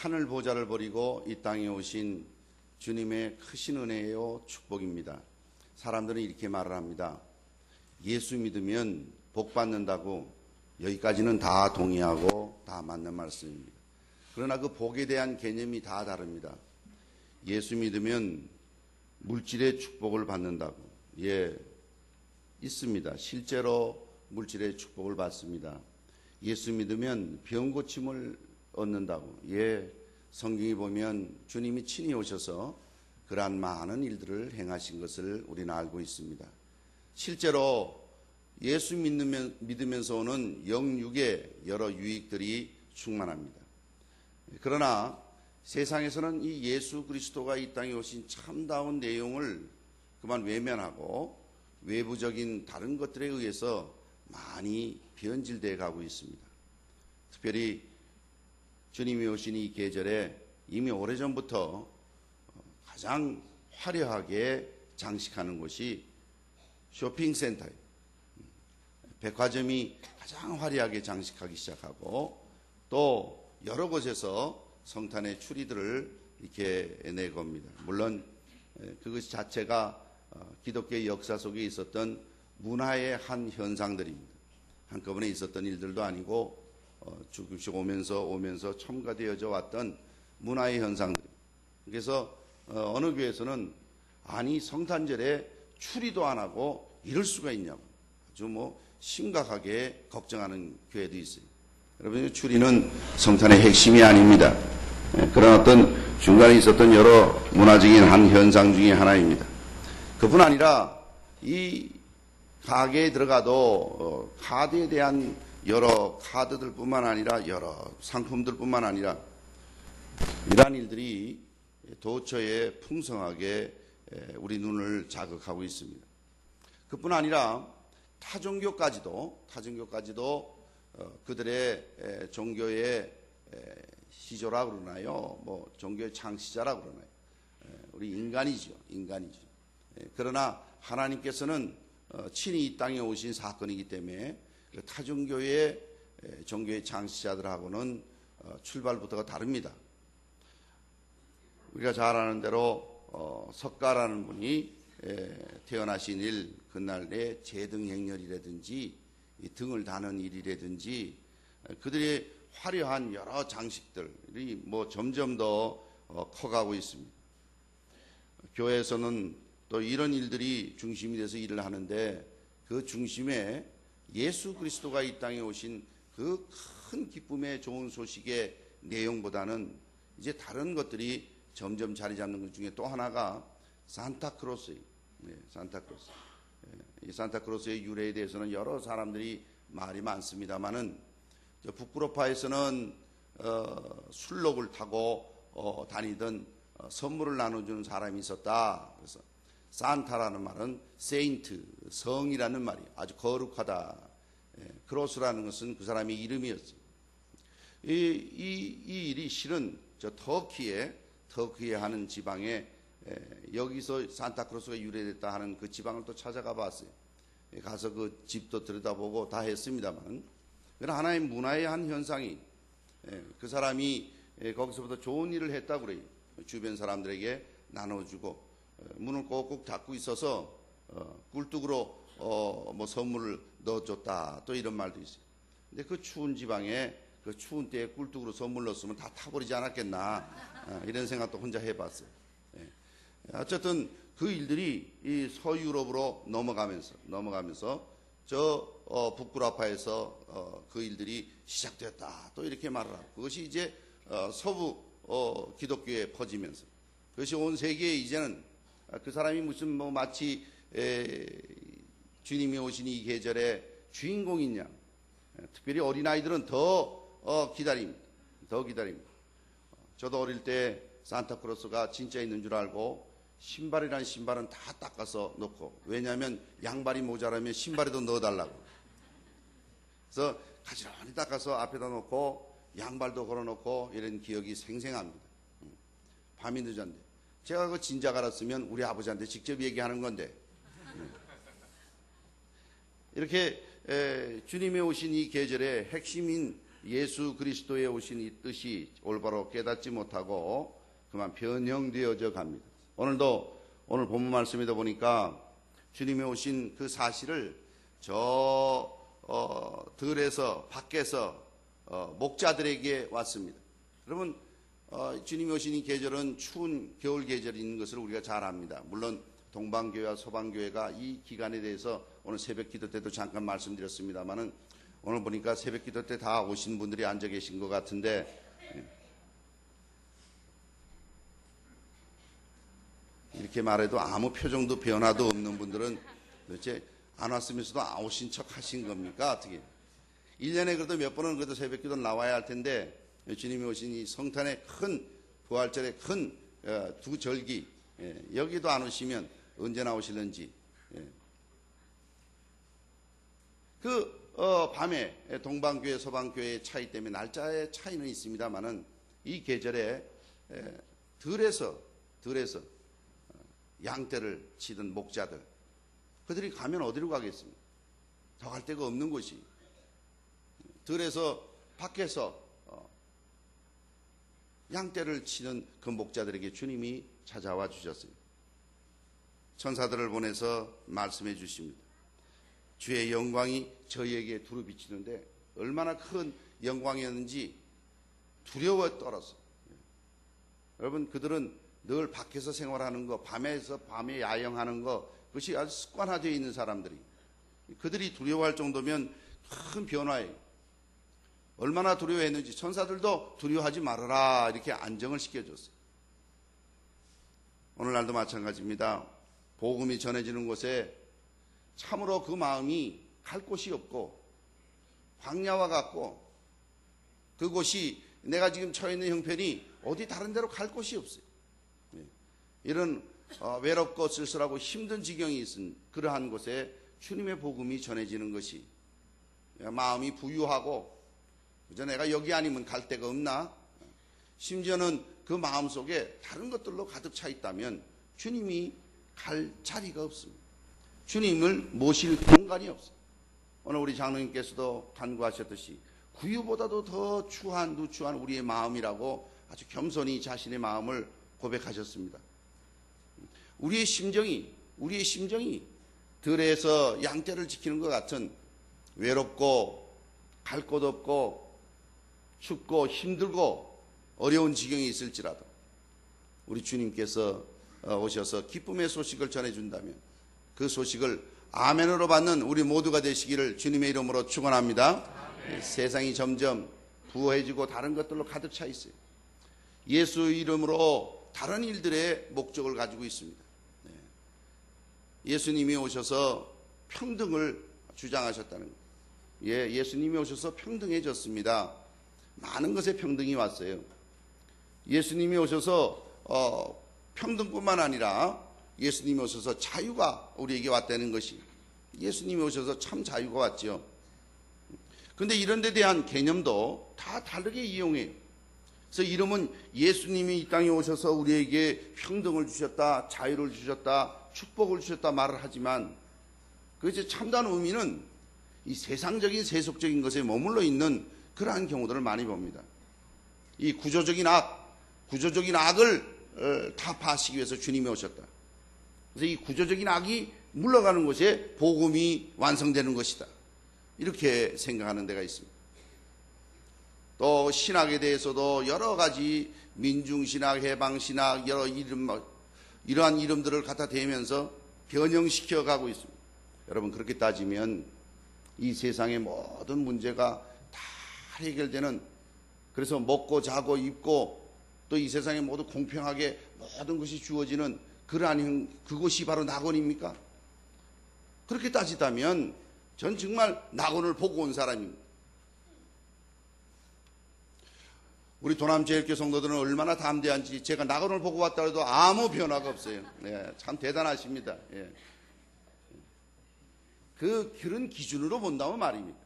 하늘 보좌를 버리고 이 땅에 오신 주님의 크신 은혜요 축복입니다. 사람들은 이렇게 말을 합니다. 예수 믿으면 복 받는다고. 여기까지는 다 동의하고 다 맞는 말씀입니다. 그러나 그 복에 대한 개념이 다 다릅니다. 예수 믿으면 물질의 축복을 받는다고. 예, 있습니다. 실제로 물질의 축복을 받습니다. 예수 믿으면 병 고침을 얻는다고. 예, 성경에 보면 주님이 친히 오셔서 그러한 많은 일들을 행하신 것을 우리는 알고 있습니다. 실제로 예수 믿으면서 오는 영육의 여러 유익들이 충만합니다. 그러나 세상에서는 이 예수 그리스도가 이 땅에 오신 참다운 내용을 그만 외면하고 외부적인 다른 것들에 의해서 많이 변질되어 가고 있습니다. 특별히 주님이 오신 이 계절에 이미 오래전부터 가장 화려하게 장식하는 곳이 쇼핑센터예요. 백화점이 가장 화려하게 장식하기 시작하고 또 여러 곳에서 성탄의 추리들을 이렇게 내겁니다. 물론 그것 자체가 기독교의 역사 속에 있었던 문화의 한 현상들입니다. 한꺼번에 있었던 일들도 아니고 쭉쭉 오면서 첨가되어져 왔던 문화의 현상들. 그래서 어느 교회에서는 아니 성탄절에 추리도 안 하고 이럴 수가 있냐고 아주 심각하게 걱정하는 교회도 있어요. 여러분, 추리는 성탄의 핵심이 아닙니다. 그런 어떤 중간에 있었던 여러 문화적인 한 현상 중에 하나입니다. 그뿐 아니라 이 가게에 들어가도 카드에 대한 여러 카드들 뿐만 아니라 여러 상품들 뿐만 아니라 이러한 일들이 도처에 풍성하게 우리 눈을 자극하고 있습니다. 그뿐 아니라 타종교까지도 그들의 종교의 시조라고 그러나요? 종교의 창시자라고 그러나요? 우리 인간이죠. 그러나 하나님께서는 친히 이 땅에 오신 사건이기 때문에 타종교의 종교의 창시자들하고는 출발부터가 다릅니다. 우리가 잘 아는 대로 석가라는 분이 태어나신 일, 그날의 제등행렬이라든지 등을 다는 일이라든지 그들의 화려한 여러 장식들이 점점 더 커가고 있습니다. 교회에서는 또 이런 일들이 중심이 돼서 일을 하는데 그 중심에 예수 그리스도가 이 땅에 오신 그 큰 기쁨의 좋은 소식의 내용보다는 이제 다른 것들이 점점 자리 잡는 것 중에 또 하나가 산타크로스예요. 산타크로스. 이 산타크로스의 유래에 대해서는 여러 사람들이 말이 많습니다만은 북구로파에서는 술록을 타고 다니던 선물을 나눠주는 사람이 있었다. 그래서 산타라는 말은 세인트, 성이라는 말이 아주 거룩하다. 크로스라는 것은 그 사람의 이름이었어요. 이 일이 실은 터키에 하는 지방에 여기서 산타크로스가 유래됐다 하는 그 지방을 또 찾아가 봤어요. 가서 그 집도 들여다보고 다 했습니다만 그런 하나의 문화의 한 현상이 그 사람이 거기서부터 좋은 일을 했다고 그래요. 주변 사람들에게 나눠주고 문을 꼭꼭 닫고 있어서 꿀뚝으로 선물을 넣어줬다 또 이런 말도 있어요. 근데 그 추운 지방에 그 추운 때에 꿀뚝으로 선물 넣었으면 다 타버리지 않았겠나 이런 생각도 혼자 해봤어요. 어쨌든 그 일들이 이 서유럽으로 넘어가면서 북구라파에서 그 일들이 시작되었다 또 이렇게 말을 하고 그것이 이제 서부 기독교에 퍼지면서 그것이 온 세계에 이제는 그 사람이 무슨 마치 주님이 오신 이 계절의 주인공인 양 특별히 어린아이들은 더 기다립니다. 저도 어릴 때 산타크로스가 진짜 있는 줄 알고 신발이란 신발은 다 닦아서 넣고 왜냐하면 양발이 모자라면 신발에도 넣어달라고 그래서 가지런히 닦아서 앞에다 놓고 양발도 걸어놓고 이런 기억이 생생합니다. 밤이 늦었는데 제가 그 진작 알았으면 우리 아버지한테 직접 얘기하는 건데 이렇게 주님이 오신 이 계절의 핵심인 예수 그리스도의 오신 이 뜻이 올바로 깨닫지 못하고 그만 변형되어져 갑니다. 오늘 본문 말씀이다 보니까 주님이 오신 그 사실을 들에서 밖에서 목자들에게 왔습니다. 여러분, 주님이 오신 이 계절은 추운 겨울 계절인 것을 우리가 잘 압니다. 물론 동방교회와 서방교회가 이 기간에 대해서 오늘 새벽 기도 때도 잠깐 말씀드렸습니다만은 오늘 보니까 새벽 기도 때 다 오신 분들이 앉아 계신 것 같은데, 이렇게 말해도 아무 표정도 변화도 없는 분들은 도대체 안 왔으면서도 오신 척 하신 겁니까? 어떻게? 1년에 그래도 몇 번은 그래도 새벽 기도 나와야 할 텐데, 주님이 오신 이 성탄의 큰 부활절의 큰 두 절기, 여기도 안 오시면 언제 나오실는지. 밤에 동방교회 서방교회의 차이 때문에 날짜의 차이는 있습니다만은 이 계절에 들에서 양떼를 치던 목자들, 그들이 가면 어디로 가겠습니까? 더 갈 데가 없는 곳이. 들에서 밖에서 양떼를 치는 그 목자들에게 주님이 찾아와 주셨어요. 천사들을 보내서 말씀해 주십니다. 주의 영광이 저희에게 두루 비치는데 얼마나 큰 영광이었는지 두려워 떨었어요. 여러분, 그들은 늘 밖에서 생활하는 거, 밤에 야영하는 거, 그것이 아주 습관화되어 있는 사람들이, 그들이 두려워할 정도면 큰 변화예요. 얼마나 두려워했는지 천사들도 두려워하지 말아라 이렇게 안정을 시켜줬어요. 오늘날도 마찬가지입니다. 복음이 전해지는 곳에 참으로 그 마음이 갈 곳이 없고 광야와 같고, 그곳이 내가 지금 처해 있는 형편이 어디 다른 데로 갈 곳이 없어요. 이런 외롭고 쓸쓸하고 힘든 지경이 있은 그러한 곳에 주님의 복음이 전해지는 것이 마음이 부유하고, 그저 내가 여기 아니면 갈 데가 없나? 심지어는 그 마음 속에 다른 것들로 가득 차 있다면 주님이 갈 자리가 없습니다. 주님을 모실 공간이 없어요. 오늘 우리 장로님께서도 간구하셨듯이 구유보다도 더 누추한 우리의 마음이라고 아주 겸손히 자신의 마음을 고백하셨습니다. 우리의 심정이 들에서 양떼를 지키는 것 같은 외롭고 갈 곳 없고 춥고 힘들고 어려운 지경이 있을지라도 우리 주님께서 오셔서 기쁨의 소식을 전해준다면 그 소식을 아멘으로 받는 우리 모두가 되시기를 주님의 이름으로 축원합니다. 세상이 점점 부어해지고 다른 것들로 가득 차 있어요. 예수 이름으로 다른 일들의 목적을 가지고 있습니다. 예수님이 오셔서 평등을 주장하셨다는 거예요. 예수님이 오셔서 평등해졌습니다. 많은 것에 평등이 왔어요. 예수님이 오셔서 평등뿐만 아니라 예수님이 오셔서 자유가 우리에게 왔다는 것이, 예수님이 오셔서 참 자유가 왔죠. 그런데 이런 데 대한 개념도 다 다르게 이용해요. 그래서 이름은 예수님이 이 땅에 오셔서 우리에게 평등을 주셨다, 자유를 주셨다, 축복을 주셨다 말을 하지만 그것의 참다운 의미는 이 세상적인 세속적인 것에 머물러 있는 그러한 경우들을 많이 봅니다. 이 구조적인 악을 타파하시기 위해서 주님이 오셨다. 그래서 이 구조적인 악이 물러가는 곳에 복음이 완성되는 것이다. 이렇게 생각하는 데가 있습니다. 또 신학에 대해서도 여러 가지 민중신학, 해방신학, 이러한 이름들을 갖다 대면서 변형시켜 가고 있습니다. 여러분, 그렇게 따지면 이 세상의 모든 문제가 다 해결되는, 그래서 먹고 자고 입고 또 이 세상에 모두 공평하게 모든 것이 주어지는 그것이 바로 낙원입니까? 그렇게 따지다면 전 정말 낙원을 보고 온 사람입니다. 우리 도남제일교 성도들은 얼마나 담대한지, 제가 낙원을 보고 왔다 해도 아무 변화가 없어요. 참 대단하십니다. 그런 기준으로 본다면 말입니다.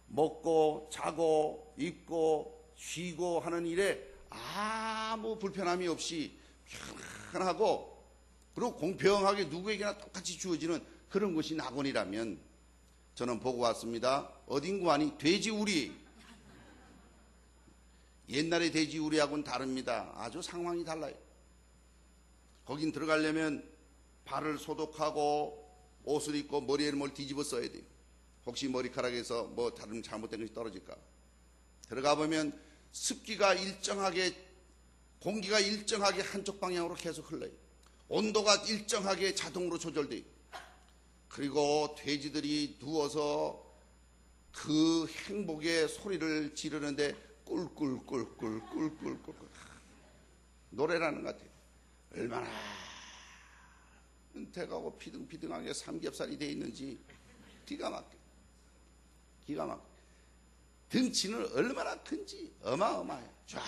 먹고 자고 입고 쉬고 하는 일에 아무 불편함이 없이 편하고, 그리고 공평하게 누구에게나 똑같이 주어지는 그런 것이 낙원이라면 저는 보고 왔습니다. 어딘고 하니 돼지우리. 옛날의 돼지우리하고는 다릅니다. 아주 상황이 달라요. 거긴 들어가려면 발을 소독하고 옷을 입고 머리에 뭘 뒤집어 써야 돼요. 혹시 머리카락에서 뭐 다른 잘못된 것이 떨어질까. 들어가 보면 습기가 일정하게, 공기가 일정하게 한쪽 방향으로 계속 흘러요. 온도가 일정하게 자동으로 조절돼요. 그리고 돼지들이 누워서 그 행복의 소리를 지르는데 꿀꿀꿀꿀꿀꿀꿀 노래라는 것 같아요. 얼마나 은퇴가고 피등피등하게 삼겹살이 돼 있는지 기가 막혀. 기가 막혀. 등치는 얼마나 큰지 어마어마해. 쫙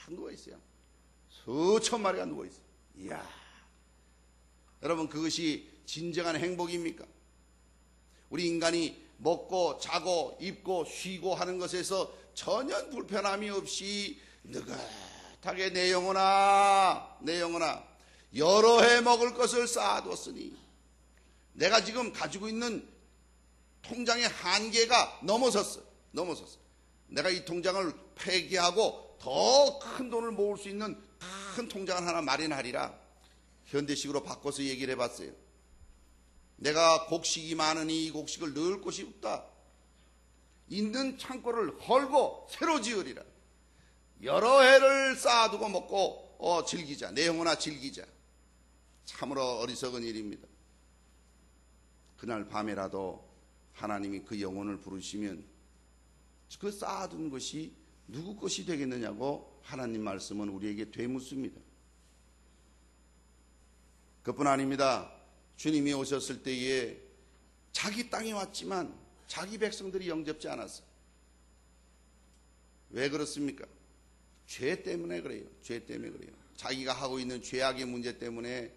누워있어요. 수천 마리가 누워있어요. 이야. 여러분, 그것이 진정한 행복입니까? 우리 인간이 먹고 자고 입고 쉬고 하는 것에서 전혀 불편함이 없이 느긋하게 내 영혼아 여러 해 먹을 것을 쌓아뒀으니 내가 지금 가지고 있는 통장의 한계가 넘어섰어. 내가 이 통장을 폐기하고 더 큰 돈을 모을 수 있는 큰 통장을 하나 마련하리라. 현대식으로 바꿔서 얘기를 해봤어요. 내가 곡식이 많으니 이 곡식을 넣을 곳이 없다. 있는 창고를 헐고 새로 지으리라. 여러 해를 쌓아두고 먹고 즐기자. 내 영혼아 즐기자. 참으로 어리석은 일입니다. 그날 밤에라도 하나님이 그 영혼을 부르시면 그 쌓아둔 것이 누구 것이 되겠느냐고 하나님 말씀은 우리에게 되묻습니다. 그뿐 아닙니다. 주님이 오셨을 때에 자기 땅에 왔지만 자기 백성들이 영접지 않았어요. 왜 그렇습니까? 죄 때문에 그래요. 죄 때문에 그래요. 자기가 하고 있는 죄악의 문제 때문에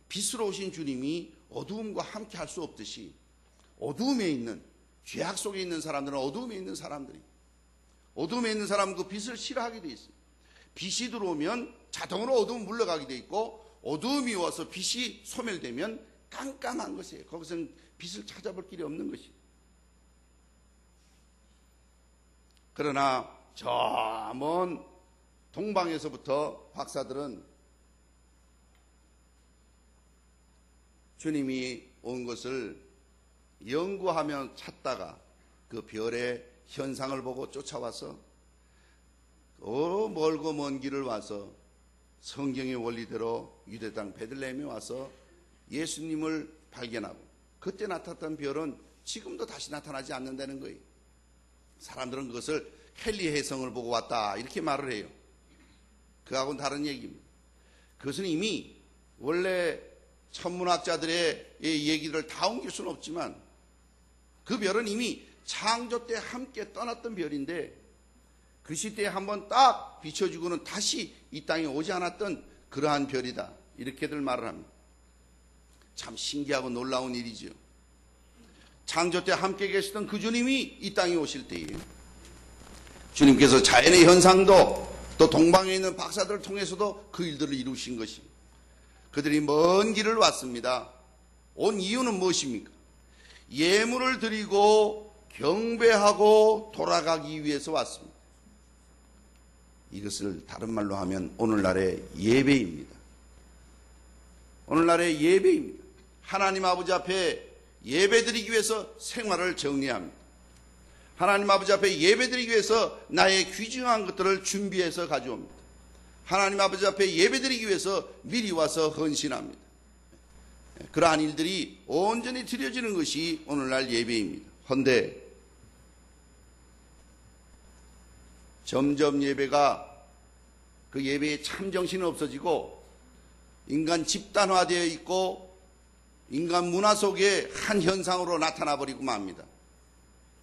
빛으로 오신 주님이 어두움과 함께 할 수 없듯이 어두움에 있는, 죄악 속에 있는 사람들은 어두움에 있는 사람들이, 어두움에 있는 사람은 그 빛을 싫어하게 돼 있어요. 빛이 들어오면 자동으로 어두움 물러가게 돼 있고, 어두움이 와서 빛이 소멸되면 깜깜한 것이에요. 거기서는 빛을 찾아볼 길이 없는 것이에요. 그러나 저 먼 동방에서부터 박사들은 주님이 온 것을 연구하며 찾다가 그 별의 현상을 보고 쫓아와서 멀고 먼 길을 와서 성경의 원리대로 유대 땅 베들레헴에 와서 예수님을 발견하고, 그때 나타났던 별은 지금도 다시 나타나지 않는다는 거예요. 사람들은 그것을 헨리 해성을 보고 왔다 이렇게 말을 해요. 그하고는 다른 얘기입니다. 그것은 이미 원래 천문학자들의 얘기를 다 옮길 수는 없지만 그 별은 이미 창조 때 함께 떠났던 별인데 그 시대에 한번 딱 비춰주고는 다시 이 땅에 오지 않았던 그러한 별이다, 이렇게들 말을 합니다. 참 신기하고 놀라운 일이죠. 창조 때 함께 계시던 그 주님이 이 땅에 오실 때에 주님께서 자연의 현상도 또 동방에 있는 박사들을 통해서도 그 일들을 이루신 것입니다. 그들이 먼 길을 왔습니다. 온 이유는 무엇입니까? 예물을 드리고 경배하고 돌아가기 위해서 왔습니다. 이것을 다른 말로 하면 오늘날의 예배입니다. 오늘날의 예배입니다. 하나님 아버지 앞에 예배드리기 위해서 생활을 정리합니다. 하나님 아버지 앞에 예배드리기 위해서 나의 귀중한 것들을 준비해서 가져옵니다. 하나님 아버지 앞에 예배드리기 위해서 미리 와서 헌신합니다. 그러한 일들이 온전히 드려지는 것이 오늘날 예배입니다. 헌데 점점 예배가, 그 예배의 참정신은 없어지고 인간 집단화되어 있고 인간 문화 속에 한 현상으로 나타나 버리고 맙니다.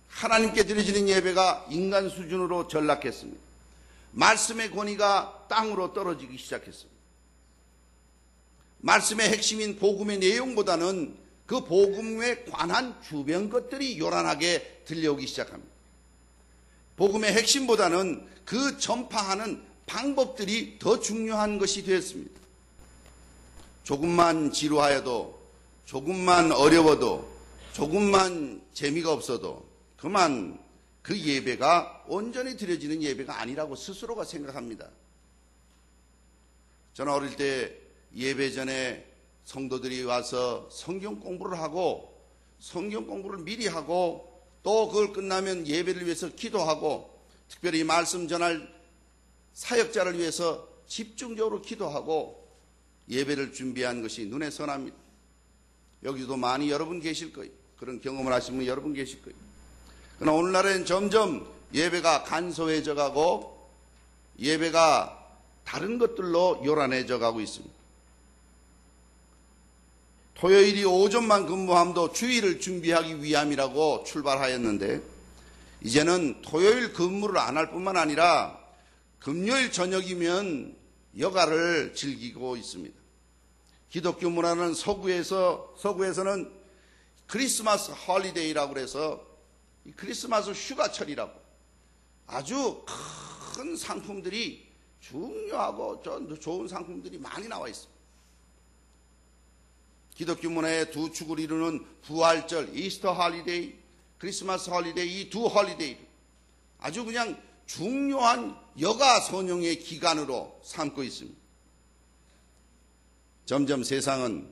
하나님께 드려지는 예배가 인간 수준으로 전락했습니다. 말씀의 권위가 땅으로 떨어지기 시작했습니다. 말씀의 핵심인 복음의 내용보다는 그 복음에 관한 주변 것들이 요란하게 들려오기 시작합니다. 복음의 핵심보다는 그 전파하는 방법들이 더 중요한 것이 되었습니다. 조금만 지루하여도, 조금만 어려워도, 조금만 재미가 없어도 그만 그 예배가 온전히 드려지는 예배가 아니라고 스스로가 생각합니다. 저는 어릴 때 예배 전에 성도들이 와서 성경 공부를 하고 성경 공부를 미리 하고 또 그걸 끝나면 예배를 위해서 기도하고 특별히 말씀 전할 사역자를 위해서 집중적으로 기도하고 예배를 준비한 것이 눈에 선합니다. 여기도 많이 여러분 계실 거예요. 그런 경험을 하신 분 여러분 계실 거예요. 그러나 오늘날엔 점점 예배가 간소해져 가고 예배가 다른 것들로 요란해져 가고 있습니다. 토요일이 오전만 근무함도 주일을 준비하기 위함이라고 출발하였는데 이제는 토요일 근무를 안 할 뿐만 아니라 금요일 저녁이면 여가를 즐기고 있습니다. 기독교 문화는 서구에서는 크리스마스 홀리데이라고 해서 크리스마스 휴가철이라고 아주 큰 상품들이 중요하고 좋은 상품들이 많이 나와 있습니다. 기독교 문화의 두 축을 이루는 부활절, 이스터 홀리데이, 크리스마스 홀리데이 이 두 홀리데이 아주 그냥 중요한 여가 선용의 기간으로 삼고 있습니다. 점점 세상은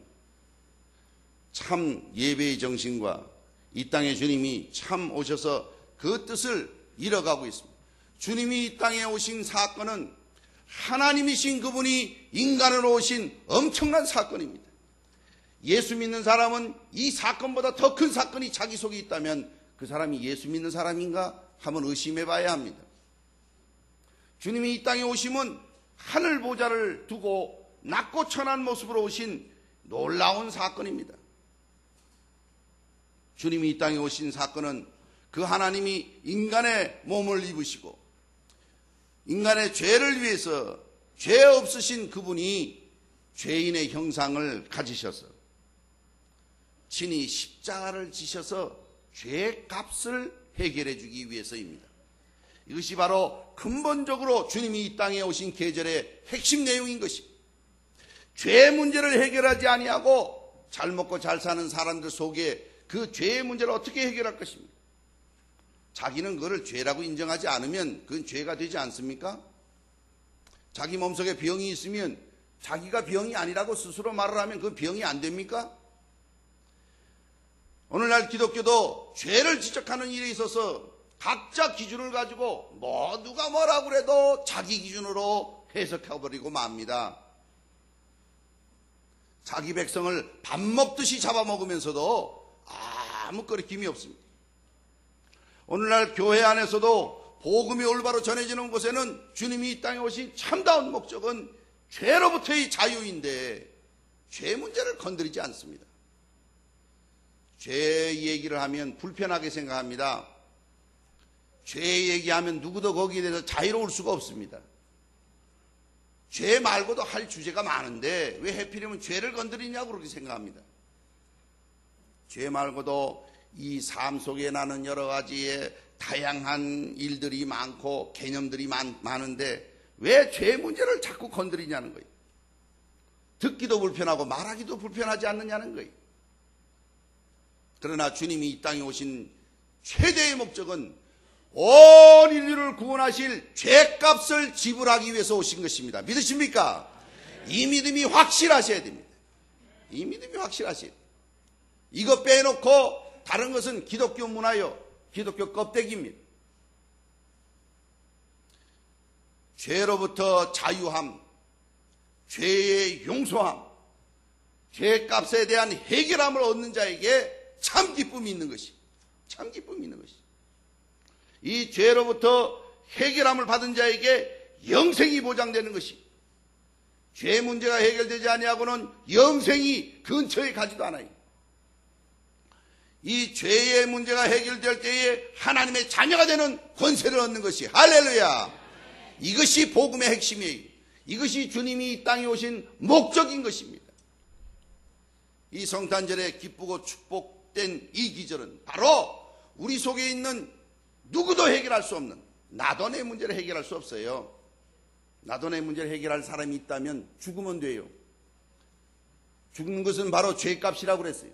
참 예배의 정신과 이 땅에 주님이 참 오셔서 그 뜻을 잃어가고 있습니다. 주님이 이 땅에 오신 사건은 하나님이신 그분이 인간으로 오신 엄청난 사건입니다. 예수 믿는 사람은 이 사건보다 더 큰 사건이 자기 속에 있다면 그 사람이 예수 믿는 사람인가 한번 의심해 봐야 합니다. 주님이 이 땅에 오심은 하늘 보좌를 두고 낮고 천한 모습으로 오신 놀라운 사건입니다. 주님이 이 땅에 오신 사건은 그 하나님이 인간의 몸을 입으시고 인간의 죄를 위해서 죄 없으신 그분이 죄인의 형상을 가지셔서 친히 십자가를 지셔서 죄값을 해결해 주기 위해서입니다. 이것이 바로 근본적으로 주님이 이 땅에 오신 계절의 핵심 내용인 것입니다. 죄 문제를 해결하지 아니하고 잘 먹고 잘 사는 사람들 속에 그 죄의 문제를 어떻게 해결할 것입니까? 자기는 그걸 죄라고 인정하지 않으면 그건 죄가 되지 않습니까? 자기 몸속에 병이 있으면 자기가 병이 아니라고 스스로 말을 하면 그 병이 안 됩니까? 오늘날 기독교도 죄를 지적하는 일에 있어서 각자 기준을 가지고 누가 뭐라고 그래도 자기 기준으로 해석해버리고 맙니다. 자기 백성을 밥 먹듯이 잡아먹으면서도 아무 거리낌이 없습니다. 오늘날 교회 안에서도 복음이 올바로 전해지는 곳에는 주님이 이 땅에 오신 참다운 목적은 죄로부터의 자유인데 죄 문제를 건드리지 않습니다. 죄 얘기를 하면 불편하게 생각합니다. 죄 얘기하면 누구도 거기에 대해서 자유로울 수가 없습니다. 죄 말고도 할 주제가 많은데 왜 하필이면 죄를 건드리냐고 그렇게 생각합니다. 죄 말고도 이 삶 속에 나는 여러 가지의 다양한 일들이 많고 개념들이 많은데 왜 죄 문제를 자꾸 건드리냐는 거예요. 듣기도 불편하고 말하기도 불편하지 않느냐는 거예요. 그러나 주님이 이 땅에 오신 최대의 목적은 온 인류를 구원하실 죄값을 지불하기 위해서 오신 것입니다. 믿으십니까? 이 믿음이 확실하셔야 됩니다. 이 믿음이 확실하셔야 돼요. 이거 빼놓고 다른 것은 기독교 문화요, 기독교 껍데기입니다. 죄로부터 자유함, 죄의 용서함, 죄값에 대한 해결함을 얻는 자에게 참 기쁨이 있는 것이, 참 기쁨이 있는 것이. 이 죄로부터 해결함을 받은 자에게 영생이 보장되는 것이, 죄 문제가 해결되지 아니하고는 영생이 근처에 가지도 않아요. 이 죄의 문제가 해결될 때에 하나님의 자녀가 되는 권세를 얻는 것이, 할렐루야! 이것이 복음의 핵심이에요. 이것이 주님이 이 땅에 오신 목적인 것입니다. 이 성탄절에 기쁘고 축복된 이 기절은 바로 우리 속에 있는 누구도 해결할 수 없는 나도 내 문제를 해결할 수 없어요. 나도 내 문제를 해결할 사람이 있다면 죽으면 돼요. 죽는 것은 바로 죄값이라고 그랬어요.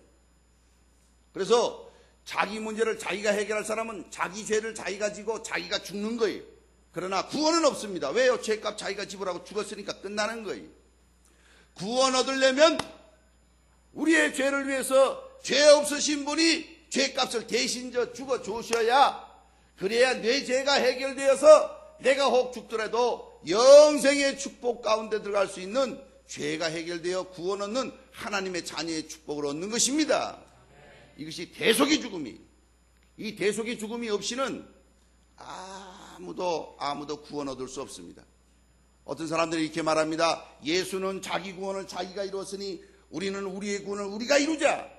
그래서 자기 문제를 자기가 해결할 사람은 자기 죄를 자기가 지고 자기가 죽는 거예요. 그러나 구원은 없습니다. 왜요? 죄값 자기가 지불하고 죽었으니까 끝나는 거예요. 구원 얻으려면 우리의 죄를 위해서 죄 없으신 분이 죄값을 대신 죽어 주셔야, 그래야 내 죄가 해결되어서 내가 혹 죽더라도 영생의 축복 가운데 들어갈 수 있는 죄가 해결되어 구원 얻는 하나님의 자녀의 축복을 얻는 것입니다. 이것이 대속의 죽음이, 이 대속의 죽음이 없이는 아무도 구원 얻을 수 없습니다. 어떤 사람들이 이렇게 말합니다. 예수는 자기 구원을 자기가 이루었으니 우리는 우리의 구원을 우리가 이루자.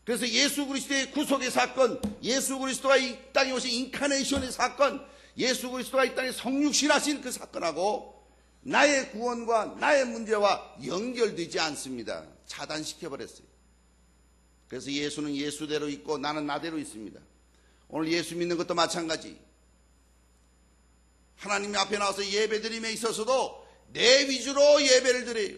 그래서 예수 그리스도의 구속의 사건, 예수 그리스도가 이 땅에 오신 인카네이션의 사건, 예수 그리스도가 이 땅에 성육신하신 그 사건하고 나의 구원과 나의 문제와 연결되지 않습니다. 차단시켜버렸어요. 그래서 예수는 예수대로 있고 나는 나대로 있습니다. 오늘 예수 믿는 것도 마찬가지. 하나님 앞에 나와서 예배드림에 있어서도 내 위주로 예배를 드려요.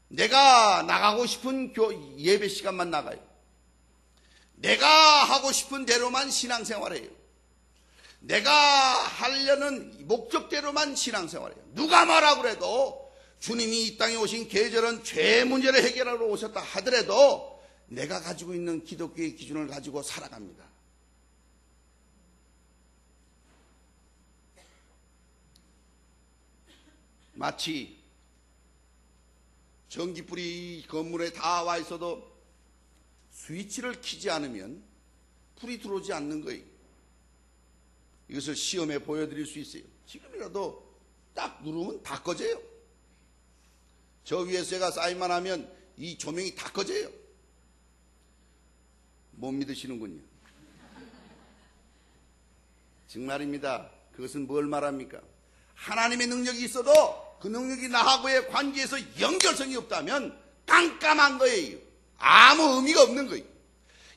내가 나가고 싶은 예배 시간만 나가요. 내가 하고 싶은 대로만 신앙생활해요. 내가 하려는 목적대로만 신앙생활해요. 누가 뭐라 그래도 주님이 이 땅에 오신 계절은 죄 문제를 해결하러 오셨다 하더라도 내가 가지고 있는 기독교의 기준을 가지고 살아갑니다. 마치 전기불이 건물에 다 와 있어도 스위치를 켜지 않으면 불이 들어오지 않는 거예요. 이것을 시험에 보여드릴 수 있어요. 지금이라도 딱 누르면 다 꺼져요. 저 위에서 제가 사인만 하면 이 조명이 다 꺼져요. 못 믿으시는군요. 정말입니다. 그것은 뭘 말합니까? 하나님의 능력이 있어도 그 능력이 나하고의 관계에서 연결성이 없다면 깜깜한 거예요. 아무 의미가 없는 거예요.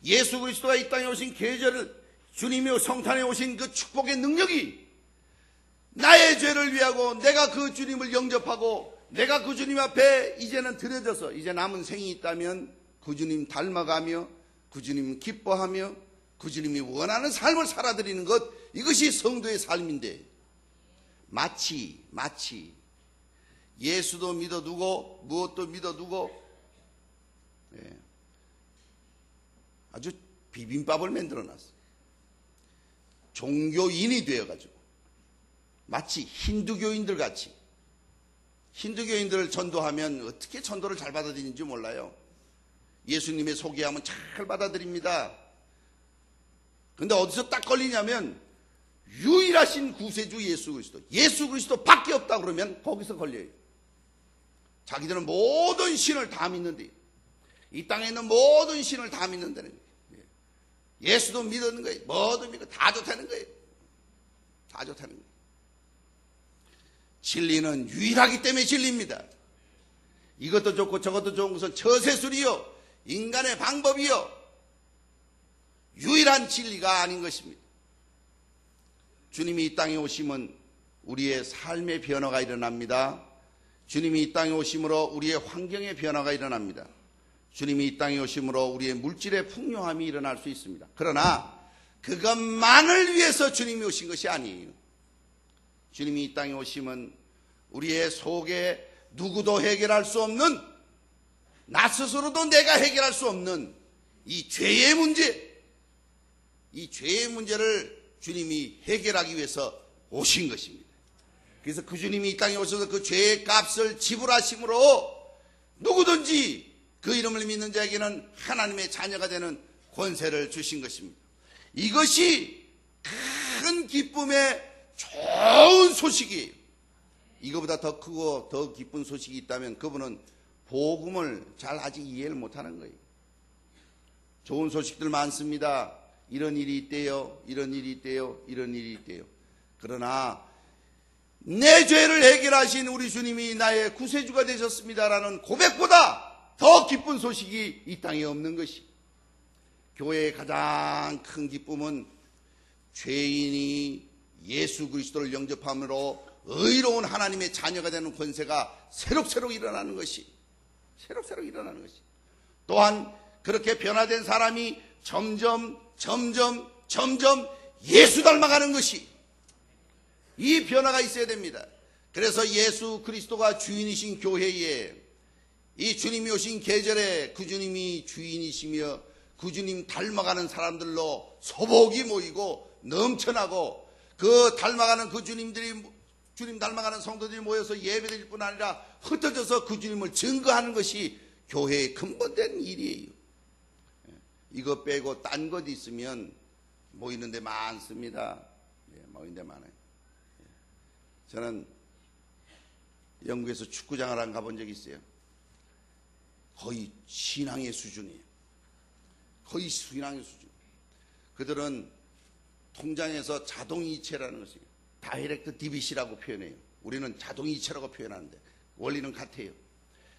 예수 그리스도가 이 땅에 오신 계절을, 주님이 성탄에 오신 그 축복의 능력이 나의 죄를 위하고 내가 그 주님을 영접하고 내가 그 주님 앞에 이제는 드려져서 이제 남은 생이 있다면 그 주님 닮아가며 그 주님 기뻐하며 그 주님이 원하는 삶을 살아드리는 것, 이것이 성도의 삶인데 마치 예수도 믿어두고 무엇도 믿어두고 아주 비빔밥을 만들어놨어요. 종교인이 되어가지고 마치 힌두교인들 같이, 힌두교인들을 전도하면 어떻게 전도를 잘 받아들이는지 몰라요. 예수님의 소개하면 잘 받아들입니다. 근데 어디서 딱 걸리냐면 유일하신 구세주 예수 그리스도 밖에 없다 그러면 거기서 걸려요. 자기들은 모든 신을 다 믿는데, 이 땅에 있는 모든 신을 다 믿는다는 거예요. 예수도 믿는 거예요. 뭐도 믿고 다 좋다는 거예요. 다 좋다는 거예요. 진리는 유일하기 때문에 진리입니다. 이것도 좋고 저것도 좋은 것은 처세술이요, 인간의 방법이요, 유일한 진리가 아닌 것입니다. 주님이 이 땅에 오시면 우리의 삶의 변화가 일어납니다. 주님이 이 땅에 오심으로 우리의 환경의 변화가 일어납니다. 주님이 이 땅에 오심으로 우리의 물질의 풍요함이 일어날 수 있습니다. 그러나 그것만을 위해서 주님이 오신 것이 아니에요. 주님이 이 땅에 오시면 우리의 속에 누구도 해결할 수 없는, 나 스스로도 내가 해결할 수 없는 이 죄의 문제, 이 죄의 문제를 주님이 해결하기 위해서 오신 것입니다. 그래서 그 주님이 이 땅에 오셔서 그 죄의 값을 지불하심으로 누구든지 그 이름을 믿는 자에게는 하나님의 자녀가 되는 권세를 주신 것입니다. 이것이 큰 기쁨의 좋은 소식이에요. 이거보다 더 크고 더 기쁜 소식이 있다면 그분은 복음을 잘 아직 이해를 못하는 거예요. 좋은 소식들 많습니다. 이런 일이 있대요. 이런 일이 있대요. 이런 일이 있대요. 그러나 내 죄를 해결하신 우리 주님이 나의 구세주가 되셨습니다라는 고백보다 더 기쁜 소식이 이 땅에 없는 것이, 교회의 가장 큰 기쁨은 죄인이 예수 그리스도를 영접함으로 의로운 하나님의 자녀가 되는 권세가 새록새록 일어나는 것이, 새록새록 일어나는 것이. 또한 그렇게 변화된 사람이 점점 예수 닮아가는 것이, 이 변화가 있어야 됩니다. 그래서 예수 그리스도가 주인이신 교회에, 이 주님이 오신 계절에 그 주님이 주인이시며 그 주님 닮아가는 사람들로 소복이 모이고 넘쳐나고, 그 닮아가는 그 주님들이, 주님 닮아가는 성도들이 모여서 예배드릴 뿐 아니라 흩어져서 그 주님을 증거하는 것이 교회의 근본된 일이에요. 이거 빼고 딴 것 있으면 모이는 데 많습니다. 모이는 데 많아요. 저는 영국에서 축구장을 한 가본 적이 있어요. 거의 신앙의 수준이에요. 거의 신앙의 수준. 그들은 통장에서 자동이체라는 것이에요. 다이렉트 디빗이라고 표현해요. 우리는 자동이체라고 표현하는데 원리는 같아요.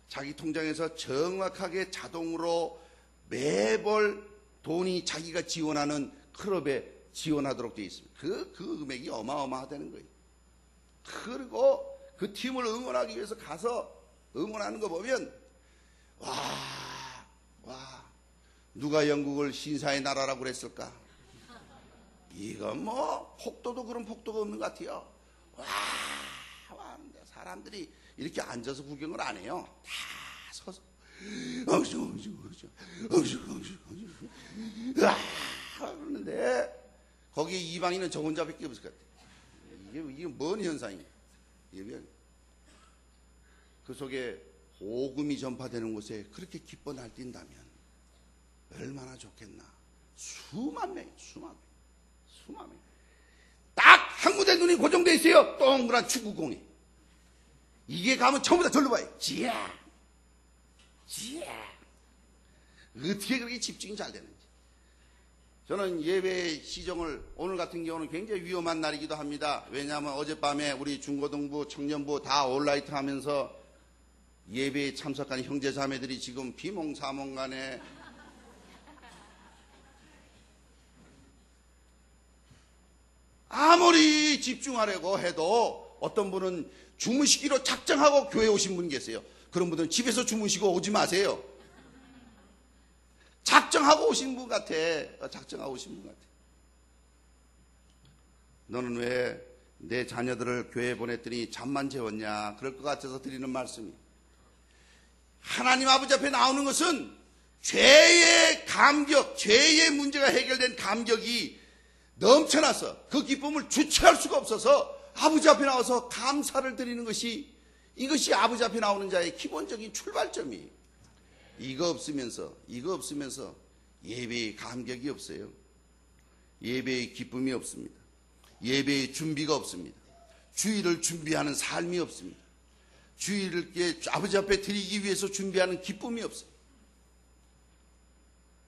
자기 통장에서 정확하게 자동으로 매월 돈이 자기가 지원하는 클럽에 지원하도록 되어 있습니다. 그 금액이 어마어마하다는 거예요. 그리고 그 팀을 응원하기 위해서 가서 응원하는 거 보면 와, 누가 영국을 신사의 나라라고 그랬을까? 이건 뭐 폭도도 그런 폭도가 없는 것 같아요. 와, 사람들이 이렇게 앉아서 구경을 안 해요. 다 서서 그런데 거기에 이방인은 저 혼자밖에 없을 것 같아요. 이게 뭔 현상이에요? 그 속에 복음이 전파되는 곳에 그렇게 기뻐 날뛴다면 얼마나 좋겠나. 수만 명. 딱 한 군데 눈이 고정되어 있어요. 동그란 축구공에. 이게 가면 전부 다 절로 봐요. 지야. 어떻게 그렇게 집중이 잘 되는지. 저는 예배 시정을, 오늘 같은 경우는 굉장히 위험한 날이기도 합니다. 왜냐하면 어젯밤에 우리 중고등부, 청년부 다 온라이트 하면서 예배에 참석한 형제 자매들이 지금 비몽사몽간에 아무리 집중하려고 해도 어떤 분은 주무시기로 작정하고 교회에 오신 분이 계세요. 그런 분들은 집에서 주무시고 오지 마세요. 작정하고 오신 분 같아. 너는 왜 내 자녀들을 교회에 보냈더니 잠만 재웠냐? 그럴 것 같아서 드리는 말씀이, 하나님 아버지 앞에 나오는 것은 죄의 감격, 죄의 문제가 해결된 감격이 넘쳐나서 그 기쁨을 주체할 수가 없어서 아버지 앞에 나와서 감사를 드리는 것이, 이것이 아버지 앞에 나오는 자의 기본적인 출발점이에요. 이거 없으면서 예배의 감격이 없어요. 예배의 기쁨이 없습니다. 예배의 준비가 없습니다. 주일을 준비하는 삶이 없습니다. 주일을 아버지 앞에 드리기 위해서 준비하는 기쁨이 없어요.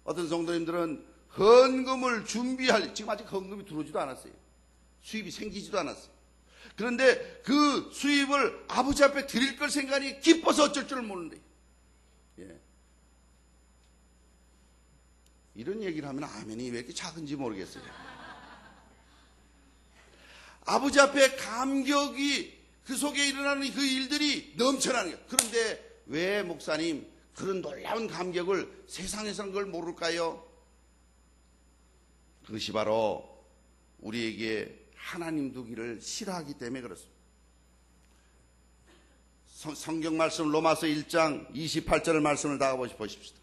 어떤 성도님들은 헌금을 지금 아직 헌금이 들어오지도 않았어요. 수입이 생기지도 않았어요. 그런데 그 수입을 아버지 앞에 드릴 걸 생각하니 기뻐서 어쩔 줄 모르는데, 이런 얘기를 하면 아멘이 왜 이렇게 작은지 모르겠어요. 아버지 앞에 감격이, 그 속에 일어나는 그 일들이 넘쳐나는 거예요. 그런데 왜 목사님 그런 놀라운 감격을 세상에서는 그걸 모를까요? 그것이 바로 우리에게 하나님 두기를 싫어하기 때문에 그렇습니다. 성경 말씀 로마서 1장 28절 말씀을 다 보십시다.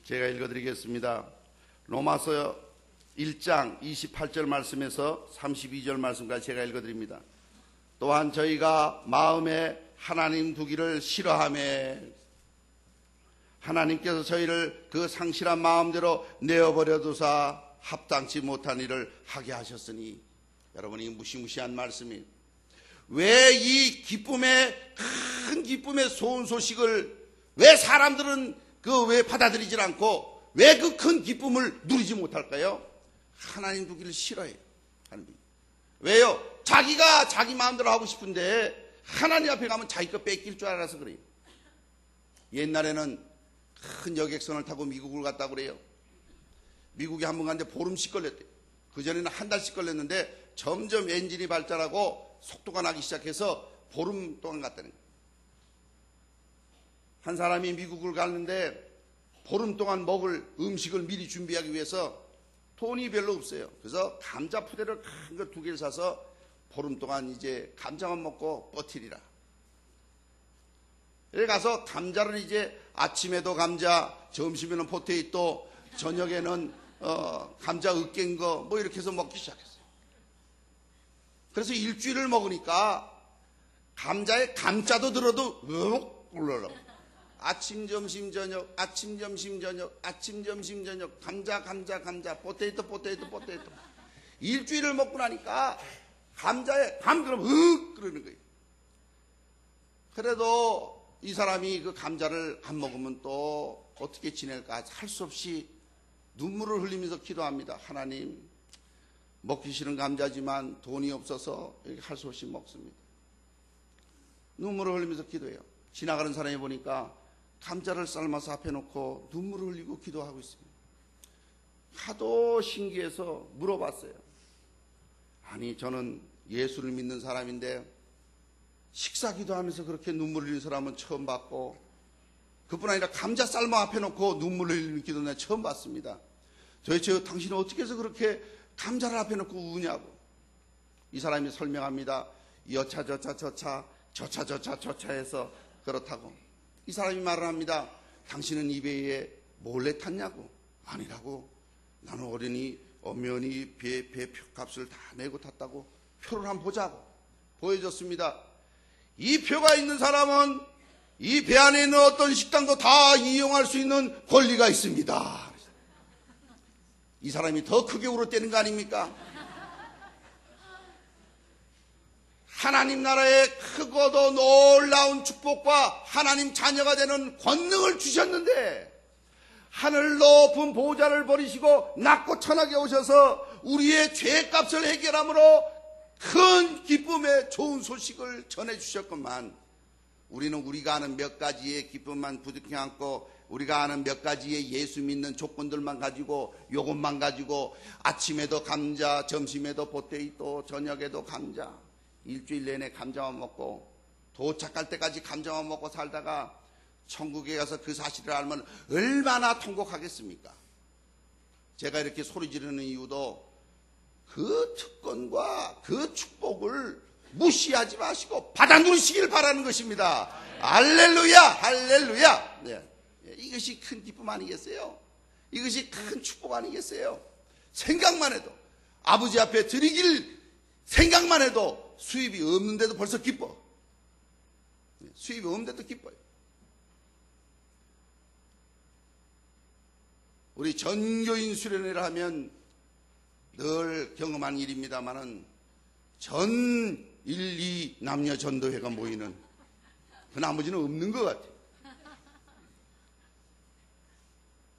제가 읽어드리겠습니다. 로마서 1장 28절 말씀에서 32절 말씀까지 제가 읽어드립니다. 또한 저희가 마음에 하나님 두기를 싫어하며 하나님께서 저희를 그 상실한 마음대로 내어버려 두사 합당치 못한 일을 하게 하셨으니, 여러분이 무시무시한 말씀이에요. 왜 이 기쁨의, 큰 기쁨의 좋은 소식을 왜 사람들은 왜 받아들이질 않고 왜 그 큰 기쁨을 누리지 못할까요? 하나님 두기를 싫어해요. 왜요? 자기가 자기 마음대로 하고 싶은데 하나님 앞에 가면 자기 거 뺏길 줄 알아서 그래요. 옛날에는 큰 여객선을 타고 미국을 갔다고 그래요. 미국에 한 번 갔는데 보름씩 걸렸대요. 그전에는 한 달씩 걸렸는데 점점 엔진이 발달하고 속도가 나기 시작해서 보름 동안 갔다는 거예요. 한 사람이 미국을 갔는데 보름 동안 먹을 음식을 미리 준비하기 위해서 돈이 별로 없어요. 그래서 감자 푸대를 큰 거 2개를 사서 보름 동안 이제 감자만 먹고 버티리라. 여기 가서 감자는 이제 아침에도 감자, 점심에는 포테이토, 저녁에는 감자 으깬 거 뭐 이렇게 해서 먹기 시작했어요. 그래서 일주일을 먹으니까 감자에 감자도 들어도 올라오고 아침 점심 저녁 아침 점심 저녁 아침 점심 저녁 감자 포테이토 일주일을 먹고 나니까 감자에 그러면 그러는 거예요. 그래도 이 사람이 그 감자를 안 먹으면 또 어떻게 지낼까 할 수 없이 눈물을 흘리면서 기도합니다. 하나님, 먹기 싫은 감자지만 돈이 없어서 할 수 없이 먹습니다. 눈물을 흘리면서 기도해요. 지나가는 사람이 보니까 감자를 삶아서 앞에 놓고 눈물을 흘리고 기도하고 있습니다. 하도 신기해서 물어봤어요. 아니, 저는 예수를 믿는 사람인데 식사 기도하면서 그렇게 눈물 흘리는 사람은 처음 봤고, 그뿐 아니라 감자 삶아 앞에 놓고 눈물 흘리는 기도는 내가 처음 봤습니다. 도대체 당신은 어떻게 해서 그렇게 감자를 앞에 놓고 우냐고. 이 사람이 설명합니다. 저차 해서 그렇다고. 이 사람이 말을 합니다. 당신은 이 배에 몰래 탔냐고. 아니라고. 나는 어린이 엄연히 배 표값을 다 내고 탔다고. 표를 한번 보자고. 보여줬습니다. 이 표가 있는 사람은 이 배 안에 있는 어떤 식당도 다 이용할 수 있는 권리가 있습니다. 이 사람이 더 크게 울었다는 거 아닙니까? 하나님 나라의 크고도 놀라운 축복과 하나님 자녀가 되는 권능을 주셨는데 하늘 높은 보좌를 버리시고 낮고 천하게 오셔서 우리의 죄값을 해결함으로 큰 기쁨의 좋은 소식을 전해주셨건만 우리는 우리가 아는 몇 가지의 기쁨만 부득이 안고 우리가 아는 몇 가지의 예수 믿는 조건들만 가지고 요것만 가지고 아침에도 감자, 점심에도 포테이토, 저녁에도 감자, 일주일 내내 감자만 먹고 도착할 때까지 감자만 먹고 살다가 천국에 가서 그 사실을 알면 얼마나 통곡하겠습니까? 제가 이렇게 소리 지르는 이유도 그 특권과 그 축복을 무시하지 마시고 받아 누리시길 바라는 것입니다. 할렐루야, 할렐루야. 네. 이것이 큰 기쁨 아니겠어요? 이것이 큰 축복 아니겠어요? 생각만 해도 아버지 앞에 드리길 생각만 해도 수입이 없는데도 벌써 기뻐. 수입이 없는데도 기뻐요. 우리 전교인 수련회를 하면 늘 경험한 일입니다만은 전 1, 2 남녀 전도회가 모이는 그 나머지는 없는 것 같아요.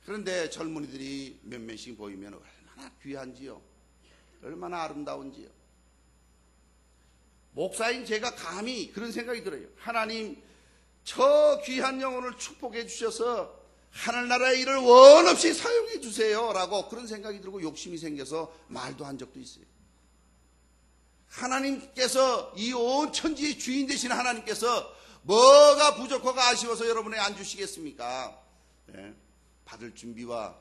그런데 젊은이들이 몇 명씩 보이면 얼마나 귀한지요. 얼마나 아름다운지요. 목사인 제가 감히 그런 생각이 들어요. 하나님 저 귀한 영혼을 축복해 주셔서 하늘나라의 일을 원 없이 사용해 주세요 라고 그런 생각이 들고 욕심이 생겨서 말도 한 적도 있어요. 하나님께서 이 온 천지의 주인 되신 하나님께서 뭐가 부족하고 아쉬워서 여러분에게 안 주시겠습니까? 네. 받을 준비와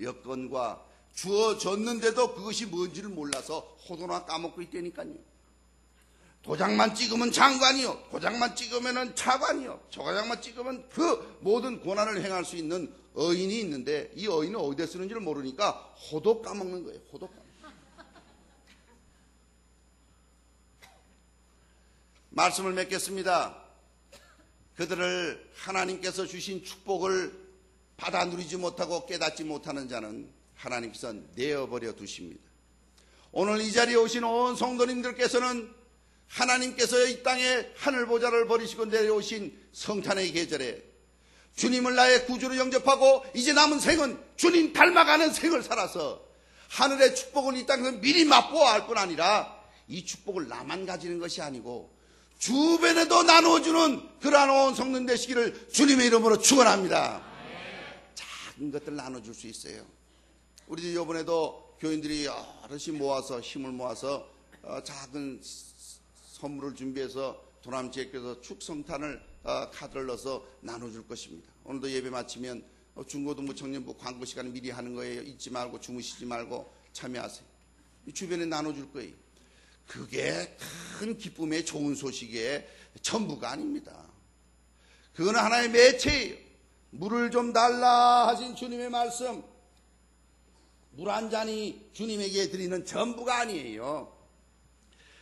여건과 주어졌는데도 그것이 뭔지를 몰라서 호도나 까먹고 있다니까요. 도장만 찍으면 장관이요, 도장만 찍으면 차관이요, 도장만 찍으면 그 모든 고난을 행할 수 있는 어인이 있는데 이 어인은 어디에 쓰는지를 모르니까 호도 까먹는 거예요. 호도 까먹는. 말씀을 맺겠습니다. 그들을 하나님께서 주신 축복을 받아 누리지 못하고 깨닫지 못하는 자는 하나님께서 내어버려 두십니다. 오늘 이 자리에 오신 온 성도님들께서는 하나님께서 이 땅에 하늘 보좌를 버리시고 내려오신 성탄의 계절에 주님을 나의 구주로 영접하고 이제 남은 생은 주님 닮아가는 생을 살아서 하늘의 축복을 이 땅에서 미리 맛보아 할 뿐 아니라 이 축복을 나만 가지는 것이 아니고 주변에도 나누어주는 그러한 온 성도 되시기를 주님의 이름으로 축원합니다. 작은 것들 나눠줄 수 있어요. 우리도 이번에도 교인들이 여럿이 모아서 힘을 모아서 작은 선물을 준비해서 도남지역에서 축성탄을 카드를 넣어서 나눠줄 것입니다. 오늘도 예배 마치면 중고등부 청년부 광고 시간 미리 하는 거예요. 잊지 말고 주무시지 말고 참여하세요. 주변에 나눠줄 거예요. 그게 큰 기쁨의 좋은 소식의 전부가 아닙니다. 그거는 하나의 매체예요. 물을 좀 달라 하신 주님의 말씀, 물 한 잔이 주님에게 드리는 전부가 아니에요.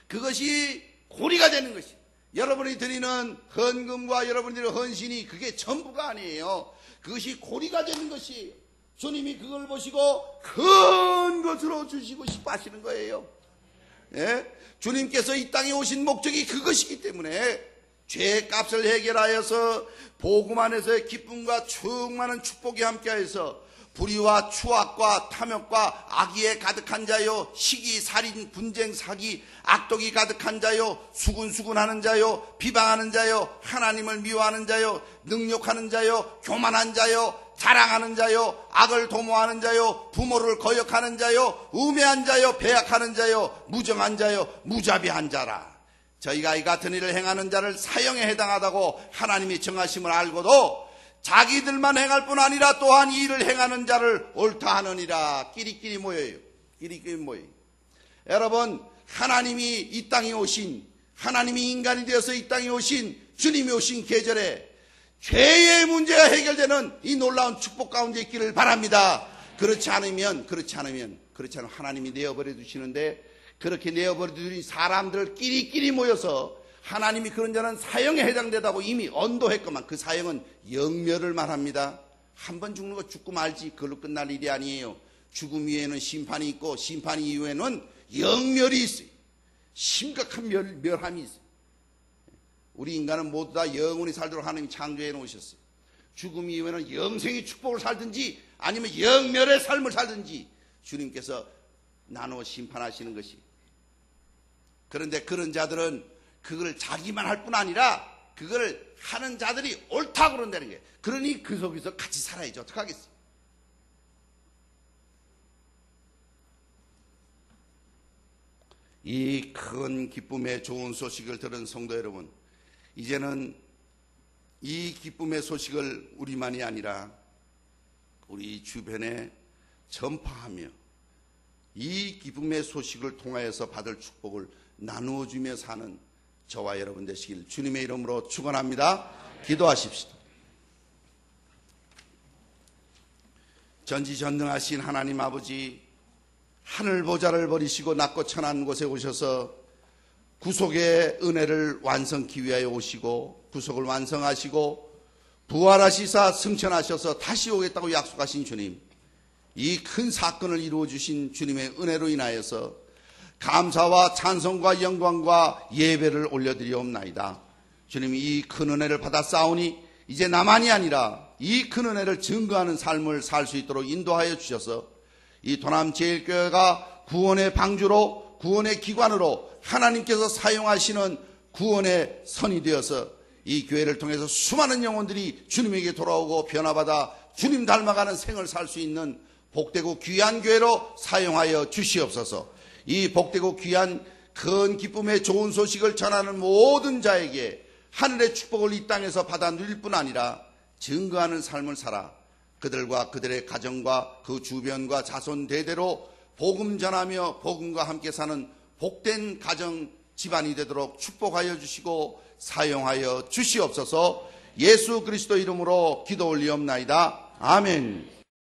그것이 고리가 되는 것이, 여러분이 드리는 헌금과 여러분이 드리는 헌신이 그게 전부가 아니에요. 그것이 고리가 되는 것이에요. 주님이 그걸 보시고 큰 것으로 주시고 싶어 하시는 거예요. 예? 주님께서 이 땅에 오신 목적이 그것이기 때문에 죄의 값을 해결하여서 복음 안에서의 기쁨과 충만한 축복이 함께하여서 불의와 추악과 탐욕과 악의에 가득한 자요, 시기, 살인, 분쟁, 사기, 악독이 가득한 자요, 수군수군하는 자요, 비방하는 자요, 하나님을 미워하는 자요, 능욕하는 자요, 교만한 자요, 자랑하는 자요, 악을 도모하는 자요, 부모를 거역하는 자요, 우매한 자요, 배약하는 자요, 무정한 자요, 무자비한 자라. 저희가 이 같은 일을 행하는 자를 사형에 해당하다고 하나님이 정하심을 알고도 자기들만 행할 뿐 아니라 또한 이 일을 행하는 자를 옳다 하느니라. 끼리끼리 모여요. 끼리끼리 모여요. 여러분, 하나님이 이 땅에 오신, 하나님이 인간이 되어서 이 땅에 오신, 주님이 오신 계절에 죄의 문제가 해결되는 이 놀라운 축복 가운데 있기를 바랍니다. 그렇지 않으면 하나님이 내어버려 두시는데, 그렇게 내어버려 두신 사람들 끼리끼리 모여서 하나님이 그런 자는 사형에 해당되다고 이미 언도했건만 그 사형은 영멸을 말합니다. 한 번 죽는 거 죽고 말지 그걸로 끝날 일이 아니에요. 죽음 위에는 심판이 있고 심판 이후에는 영멸이 있어요. 심각한 멸함이 있어요. 우리 인간은 모두 다 영원히 살도록 하나님이 창조해 놓으셨어요. 죽음 이후에는 영생의 축복을 살든지 아니면 영멸의 삶을 살든지 주님께서 나누어 심판하시는 것이. 그런데 그런 자들은 그걸 자기만 할 뿐 아니라 그걸 하는 자들이 옳다고 그런다는 거예요. 그러니 그 속에서 같이 살아야지 어떡하겠어요. 이 큰 기쁨의 좋은 소식을 들은 성도 여러분, 이제는 이 기쁨의 소식을 우리만이 아니라 우리 주변에 전파하며 이 기쁨의 소식을 통하여서 받을 축복을 나누어주며 사는 저와 여러분 되시길 주님의 이름으로 축원합니다. 기도하십시다. 전지전능하신 하나님 아버지, 하늘 보좌를 버리시고 낮고 천한 곳에 오셔서 구속의 은혜를 완성하기 위하여 오시고 구속을 완성하시고 부활하시사 승천하셔서 다시 오겠다고 약속하신 주님, 이 큰 사건을 이루어 주신 주님의 은혜로 인하여서 감사와 찬송과 영광과 예배를 올려드리옵나이다. 주님, 이 큰 은혜를 받아 싸우니 이제 나만이 아니라 이 큰 은혜를 증거하는 삶을 살 수 있도록 인도하여 주셔서 이 도남제일교회가 구원의 방주로, 구원의 기관으로 하나님께서 사용하시는 구원의 선이 되어서 이 교회를 통해서 수많은 영혼들이 주님에게 돌아오고 변화받아 주님 닮아가는 생을 살 수 있는 복되고 귀한 교회로 사용하여 주시옵소서. 이 복되고 귀한 큰 기쁨의 좋은 소식을 전하는 모든 자에게 하늘의 축복을 이 땅에서 받아 누릴 뿐 아니라 증거하는 삶을 살아 그들과 그들의 가정과 그 주변과 자손 대대로 복음 전하며 복음과 함께 사는 복된 가정 집안이 되도록 축복하여 주시고 사용하여 주시옵소서. 예수 그리스도 이름으로 기도 올리옵나이다. 아멘.